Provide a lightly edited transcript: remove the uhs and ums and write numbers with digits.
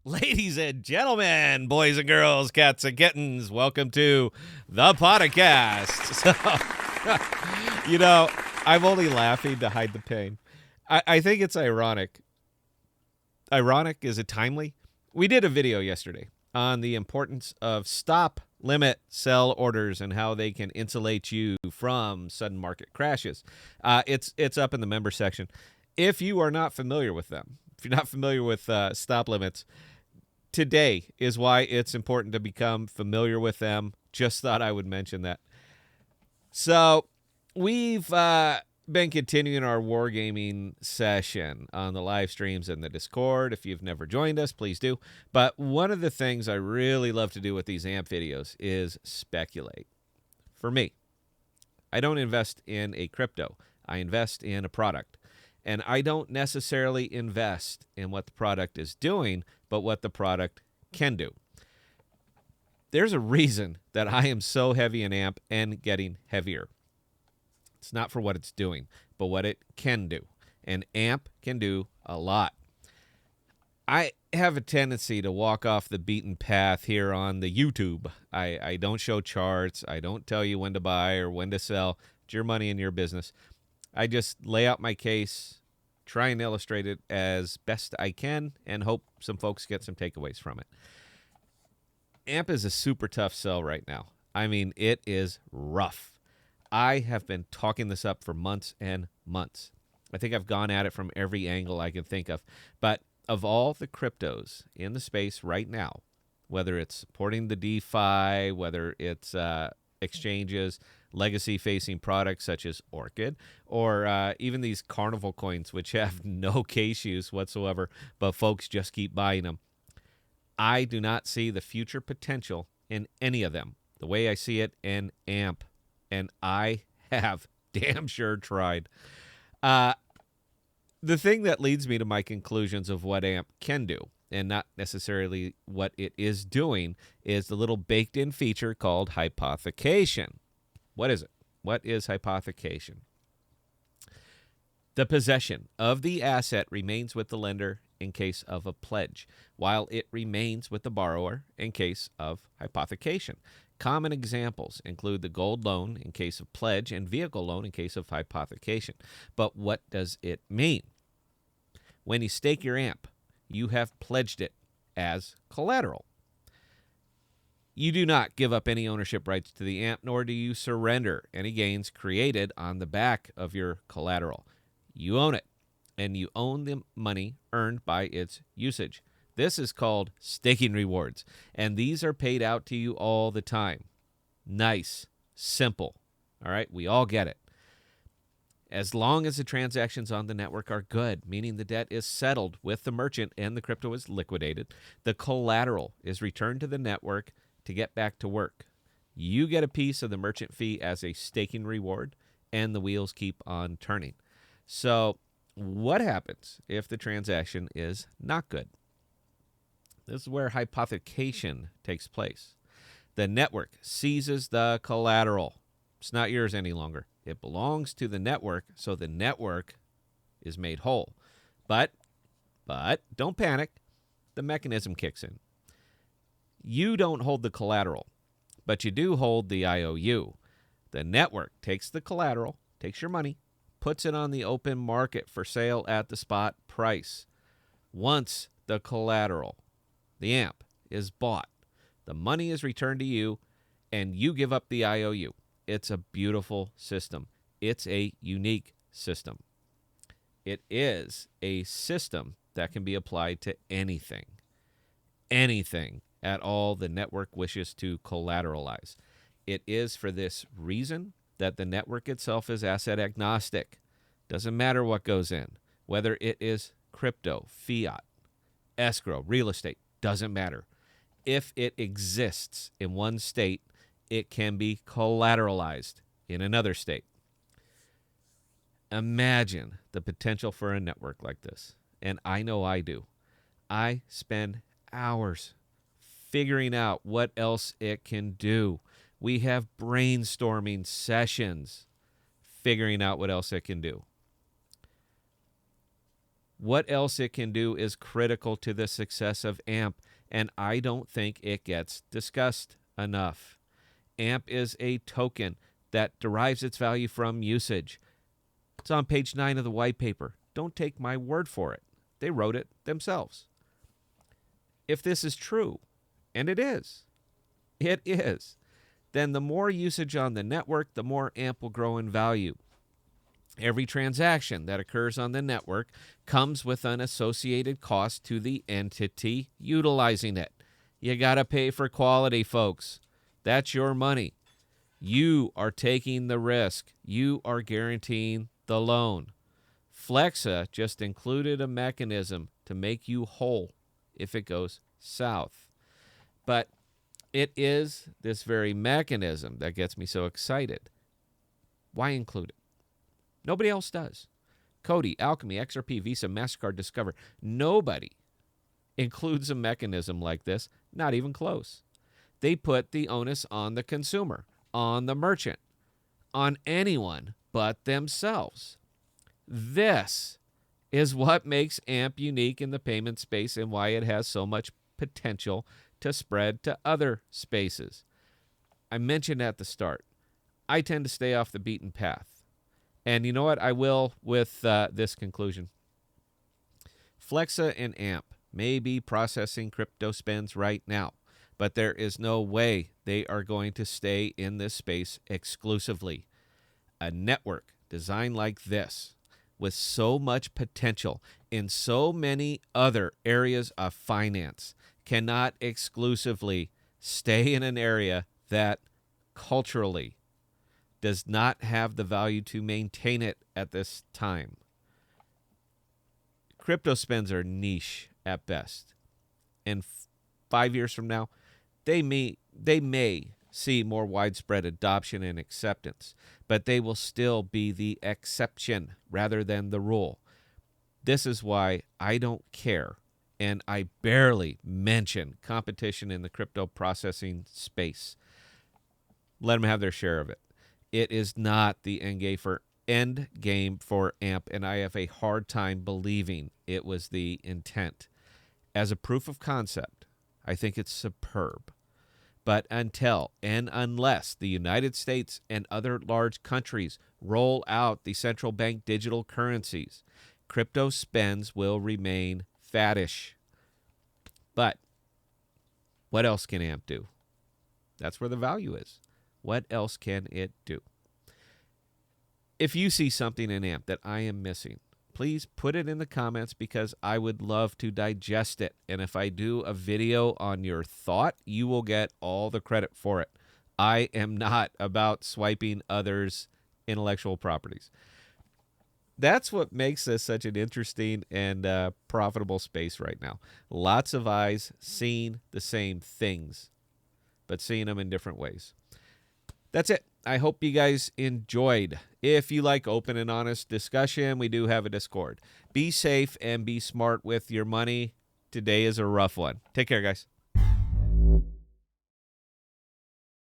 Ladies and gentlemen, boys and girls, cats and kittens, welcome to ThePodocasts. So, I'm only laughing to hide the pain. I think it's ironic. Ironic? Is it timely? We did a video yesterday on the importance of stop, limit, sell orders and how they can insulate you from sudden market crashes. It's up in the member section. If you are not familiar with them, if you're not familiar with stop limits, today is why it's important to become familiar with them. Just thought I would mention that. So we've been continuing our wargaming session on the live streams and the Discord. If you've never joined us, please do. But one of the things I really love to do with these AMP videos is speculate. For me, I don't invest in a crypto. I invest in a product. And I don't necessarily invest in what the product is doing, but what the product can do. There's a reason that I am so heavy in AMP and getting heavier. It's not for what it's doing, but what it can do. And AMP can do a lot. I have a tendency to walk off the beaten path here on the YouTube. I don't show charts. I don't tell you when to buy or when to sell. It's your money and your business. I just lay out my case, try and illustrate it as best I can, and hope some folks get some takeaways from it. AMP is a super tough sell right now. I mean, it is rough. I have been talking this up for months and months. I think I've gone at it from every angle I can think of. But of all the cryptos in the space right now, whether it's supporting the DeFi, whether it's exchanges, legacy-facing products such as Orchid, or even these carnival coins, which have no case use whatsoever, but folks just keep buying them. I do not see the future potential in any of them, the way I see it in AMP, and I have damn sure tried. The thing that leads me to my conclusions of what AMP can do, and not necessarily what it is doing, is the little baked-in feature called hypothecation. What is it? What is hypothecation? The possession of the asset remains with the lender in case of a pledge, while it remains with the borrower in case of hypothecation. Common examples include the gold loan in case of pledge and vehicle loan in case of hypothecation. But what does it mean? When you stake your AMP, you have pledged it as collateral. You do not give up any ownership rights to the AMP, nor do you surrender any gains created on the back of your collateral. You own it, and you own the money earned by its usage. This is called staking rewards, and these are paid out to you all the time. Nice, simple. All right, we all get it. As long as the transactions on the network are good, meaning the debt is settled with the merchant and the crypto is liquidated, the collateral is returned to the network to get back to work. You get a piece of the merchant fee as a staking reward, and the wheels keep on turning. So what happens if the transaction is not good? This is where hypothecation takes place. The network seizes the collateral. It's not yours any longer. It belongs to the network, so the network is made whole. But don't panic. The mechanism kicks in. You don't hold the collateral, but you do hold the IOU. The network takes the collateral, takes your money, puts it on the open market for sale at the spot price. Once the collateral, the AMP, is bought, the money is returned to you, and you give up the IOU. It's a beautiful system. It's a unique system. It is a system that can be applied to anything. Anything at all the network wishes to collateralize. It is for this reason that the network itself is asset agnostic. Doesn't matter what goes in, whether it is crypto, fiat, escrow, real estate, doesn't matter. If it exists in one state, it can be collateralized in another state. Imagine the potential for a network like this, and I know I do. I spend hours figuring out what else it can do. We have brainstorming sessions figuring out what else it can do. What else it can do is critical to the success of AMP, and I don't think it gets discussed enough. AMP is a token that derives its value from usage. It's on page 9 of the white paper. Don't take my word for it. They wrote it themselves. If this is true, and it is, then the more usage on the network, the more AMP will grow in value. Every transaction that occurs on the network comes with an associated cost to the entity utilizing it. You got to pay for quality, folks. That's your money. You are taking the risk. You are guaranteeing the loan. Flexa just included a mechanism to make you whole if it goes south. But it is this very mechanism that gets me so excited. Why include it? Nobody else does. Cody, Alchemy, XRP, Visa, MasterCard, Discover. Nobody includes a mechanism like this, not even close. They put the onus on the consumer, on the merchant, on anyone but themselves. This is what makes AMP unique in the payment space and why it has so much potential to spread to other spaces. I mentioned at the start, I tend to stay off the beaten path. And you know what? I will with this conclusion. Flexa and AMP may be processing crypto spends right now, but there is no way they are going to stay in this space exclusively. A network designed like this, with so much potential in so many other areas of finance, cannot exclusively stay in an area that culturally does not have the value to maintain it at this time. Crypto spends are niche at best. And 5 years from now, they may see more widespread adoption and acceptance, but they will still be the exception rather than the rule. This is why I don't care, and I barely mention competition in the crypto processing space. Let them have their share of it. It is not the end game for AMP, and I have a hard time believing it was the intent. As a proof of concept, I think it's superb. But until and unless the United States and other large countries roll out the central bank digital currencies, crypto spends will remain faddish. But what else can AMP do? That's where the value is. What else can it do? If you see something in AMP that I am missing, please put it in the comments because I would love to digest it. And if I do a video on your thought, you will get all the credit for it. I am not about swiping others' intellectual properties. That's what makes this such an interesting and profitable space right now. Lots of eyes seeing the same things, but seeing them in different ways. That's it. I hope you guys enjoyed. If you like open and honest discussion, we do have a Discord. Be safe and be smart with your money. Today is a rough one. Take care, guys.